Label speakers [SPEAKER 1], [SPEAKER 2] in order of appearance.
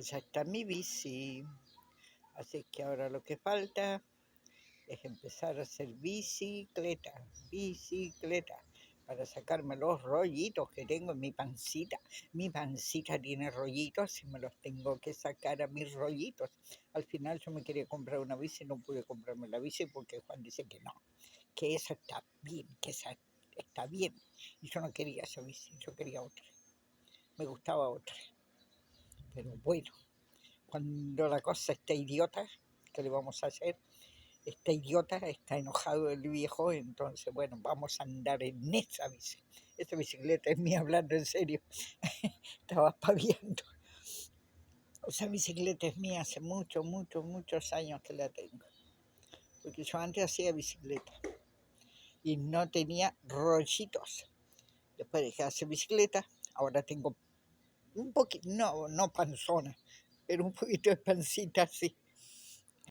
[SPEAKER 1] Ya está mi bici, así que ahora lo que falta es empezar a hacer bicicleta, bicicleta, para sacarme los rollitos que tengo en mi pancita. Mi pancita tiene rollitos y me los tengo que sacar a mis rollitos. Al final yo me quería comprar una bici, no pude comprarme la bici porque Juan dice que no, que esa está bien, que esa está bien. Y yo no quería esa bici, yo quería otra, me gustaba otra. Pero bueno, cuando la cosa está idiota, ¿qué le vamos a hacer? Está idiota, está enojado el viejo, entonces, bueno, vamos a andar en esa bici. Esta bicicleta es mía, hablando en serio, estaba paviando. Esa bicicleta es mía, hace muchos años que la tengo. Porque yo antes hacía bicicleta y no tenía rollitos. Después dejé de hacer bicicleta, ahora tengo un poquito, no panzona, pero un poquito de pancita así.